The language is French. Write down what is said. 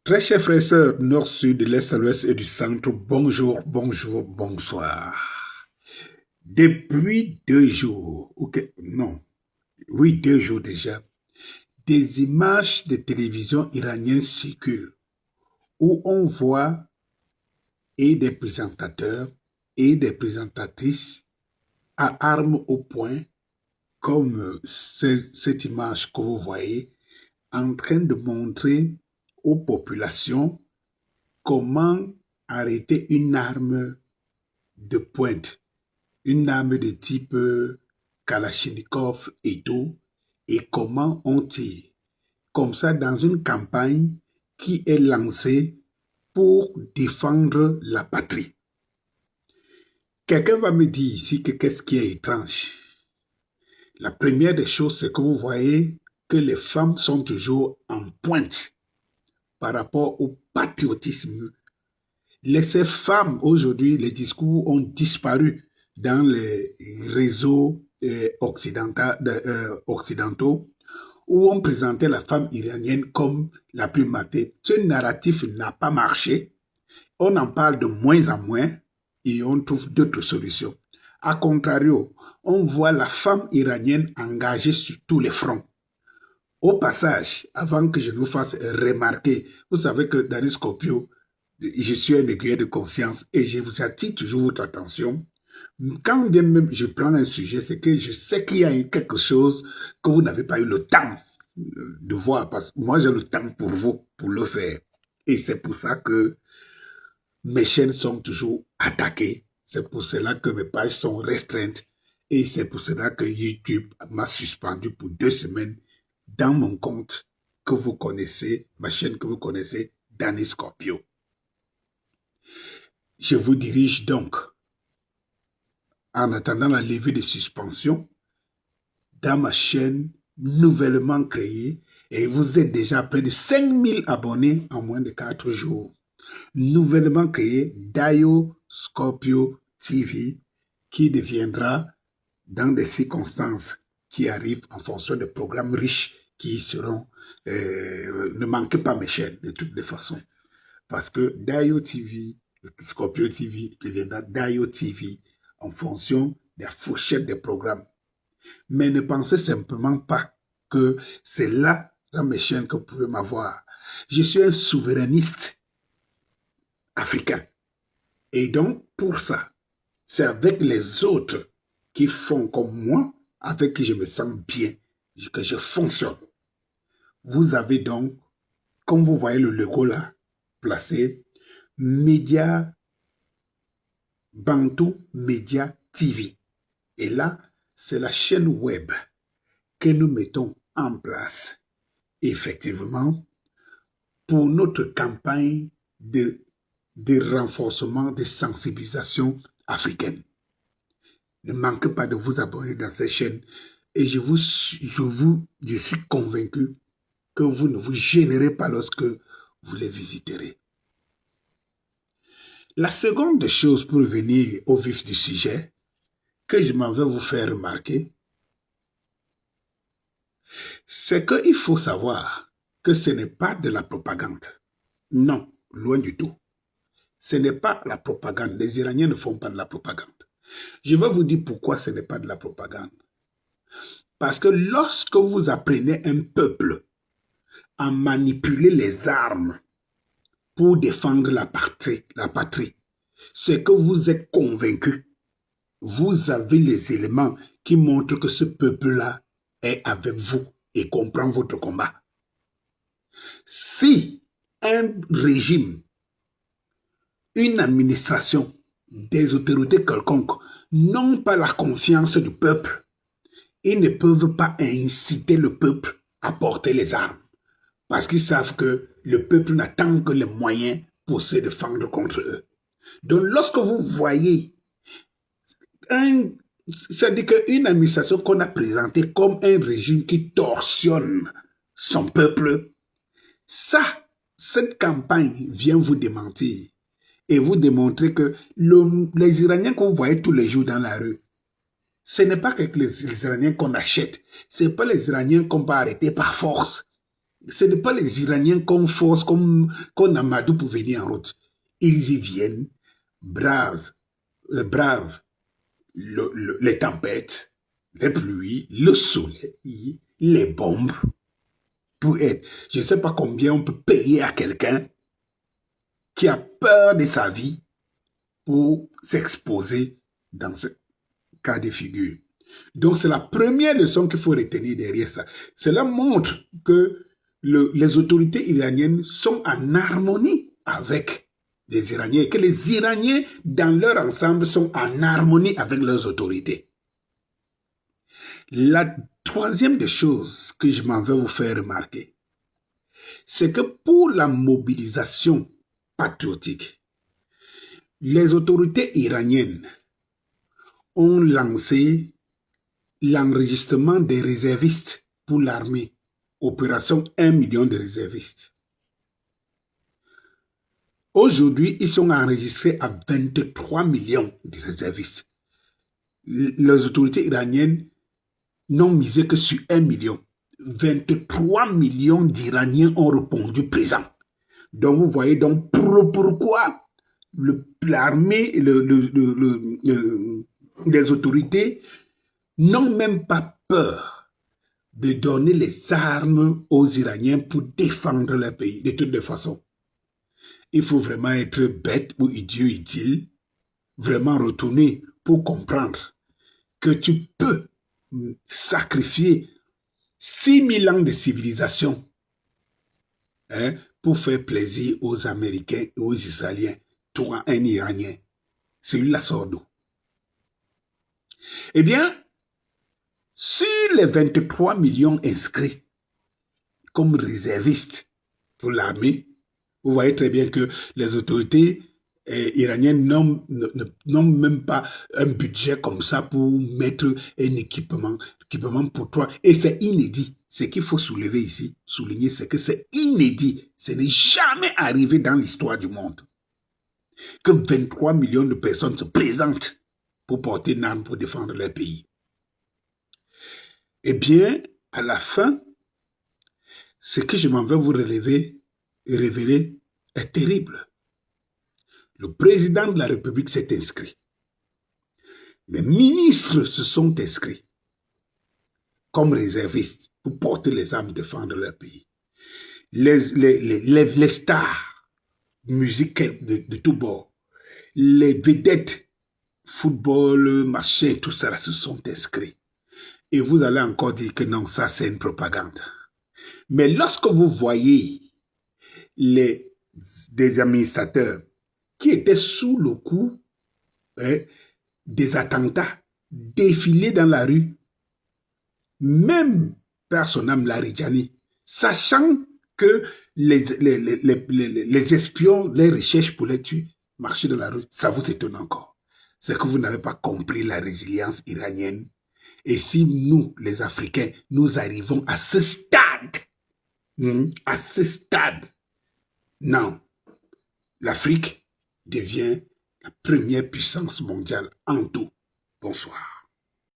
Très chers frères et sœurs du nord, sud, de l'est à l'ouest et du centre, bonjour, bonjour, bonsoir. Depuis 2 jours, non, oui, 2 jours déjà, des images de télévision iraniennes circulent où on voit et des présentateurs et des présentatrices à armes au poing, comme cette image que vous voyez, en train de montrer aux populations comment arrêter une arme de pointe, une arme de type Kalachnikov et tout, et comment on tire. Comme ça, dans une campagne qui est lancée pour défendre la patrie. Quelqu'un va me dire ici que qu'est-ce qui est étrange. La première des choses, c'est que vous voyez que les femmes sont toujours en pointe par rapport au patriotisme. Ces femmes, aujourd'hui, les discours ont disparu dans les réseaux occidentaux où on présentait la femme iranienne comme la plus matée. Ce narratif n'a pas marché. On en parle de moins en moins et on trouve d'autres solutions. A contrario, on voit la femme iranienne engagée sur tous les fronts. Au passage, avant que je vous fasse remarquer, vous savez que dans les Scorpio, je suis un aiguilleur de conscience et je vous attire toujours votre attention. Quand bien même je prends un sujet, c'est que je sais qu'il y a quelque chose que vous n'avez pas eu le temps de voir. Parce que moi, j'ai le temps pour vous, pour le faire. Et c'est pour ça que mes chaînes sont toujours attaquées. C'est pour cela que mes pages sont restreintes. Et c'est pour cela que YouTube m'a suspendu pour 2 semaines dans mon compte que vous connaissez, ma chaîne que vous connaissez, Danny Scorpio. Je vous dirige donc, en attendant la levée de suspension, dans ma chaîne nouvellement créée, et vous êtes déjà à près de 5000 abonnés en moins de 4 jours. Nouvellement créée, Dayo Scorpio TV, qui deviendra, dans des circonstances qui arrivent en fonction des programmes riches qui y seront, ne manquez pas mes chaînes de toutes les façons. Parce que Dayo TV, Scorpio TV deviendra Dayo TV en fonction des fourchettes des programmes. Mais ne pensez simplement pas que c'est là, dans mes chaînes, que vous pouvez m'avoir. Je suis un souverainiste africain. Et donc, pour ça, c'est avec les autres qui font comme moi, avec qui je me sens bien, que je fonctionne. Vous avez donc, comme vous voyez le logo là, placé, Média Bantu Media TV. Et là, c'est la chaîne web que nous mettons en place, effectivement, pour notre campagne de renforcement de sensibilisation africaine. Ne manquez pas de vous abonner dans cette chaîne et je suis convaincu que vous ne vous gênerez pas lorsque vous les visiterez. La seconde chose pour venir au vif du sujet, que je m'en vais vous faire remarquer, c'est qu'il faut savoir que ce n'est pas de la propagande. Non, loin du tout. Ce n'est pas la propagande. Les Iraniens ne font pas de la propagande. Je vais vous dire pourquoi ce n'est pas de la propagande. Parce que lorsque vous apprenez un peuple à manipuler les armes pour défendre la patrie, c'est que vous êtes convaincu. Vous avez les éléments qui montrent que ce peuple-là est avec vous et comprend votre combat. Si un régime, une administration, des autorités quelconques n'ont pas la confiance du peuple, ils ne peuvent pas inciter le peuple à porter les armes. Parce qu'ils savent que le peuple n'attend que les moyens pour se défendre contre eux. Donc lorsque vous voyez c'est-à-dire qu'une administration qu'on a présentée comme un régime qui torsionne son peuple, cette campagne vient vous démentir et vous démontrer que les Iraniens que vous voyez tous les jours dans la rue, ce n'est pas que les Iraniens qu'on achète, ce n'est pas les Iraniens qu'on peut arrêter par force. Ce n'est pas les Iraniens qu'on force, qu'on amadoue pour venir en route. Ils y viennent, braves les tempêtes, les pluies, le soleil, les bombes, pour être. Je ne sais pas combien on peut payer à quelqu'un qui a peur de sa vie pour s'exposer dans ce cas de figure. Donc, c'est la première leçon qu'il faut retenir derrière ça. Cela montre que les autorités iraniennes sont en harmonie avec les Iraniens et que les Iraniens, dans leur ensemble, sont en harmonie avec leurs autorités. La troisième des choses que je m'en vais vous faire remarquer, c'est que pour la mobilisation patriotique, les autorités iraniennes ont lancé l'enregistrement des réservistes pour l'armée. Opération 1 million de réservistes. Aujourd'hui, ils sont enregistrés à 23 millions de réservistes. Les autorités iraniennes n'ont misé que sur 1 million. 23 millions d'Iraniens ont répondu présent. Donc, vous voyez donc pourquoi l'armée, les autorités n'ont même pas peur de donner les armes aux Iraniens pour défendre leur pays. De toutes les façons, il faut vraiment être bête ou idiot, utile, vraiment retourner pour comprendre que tu peux sacrifier 6000 ans de civilisation pour faire plaisir aux Américains et aux Israéliens. Toi, un Iranien, celui-là sort d'où? Eh bien, sur les 23 millions inscrits comme réservistes pour l'armée, vous voyez très bien que les autorités iraniennes n'ont même pas un budget comme ça pour mettre un équipement pour toi. Et c'est inédit. Ce qu'il faut soulever ici, souligner, c'est que c'est inédit. Ce n'est jamais arrivé dans l'histoire du monde que 23 millions de personnes se présentent pour porter une arme pour défendre leur pays. Eh bien, à la fin, ce que je m'en vais vous révéler est terrible. Le président de la République s'est inscrit. Les ministres se sont inscrits comme réservistes pour porter les armes, défendre leur pays. Les stars musicales de tous bords, les vedettes, football, machin, tout ça se sont inscrits. Et vous allez encore dire que non, ça c'est une propagande. Mais lorsque vous voyez des administrateurs qui étaient sous le coup des attentats défiler dans la rue, même Personam Laridjani, sachant que les espions les recherchent pour les tuer, marcher dans la rue, ça vous étonne encore. C'est que vous n'avez pas compris la résilience iranienne. Et si nous, les Africains, nous arrivons à ce stade, non, l'Afrique devient la première puissance mondiale en tout. Bonsoir.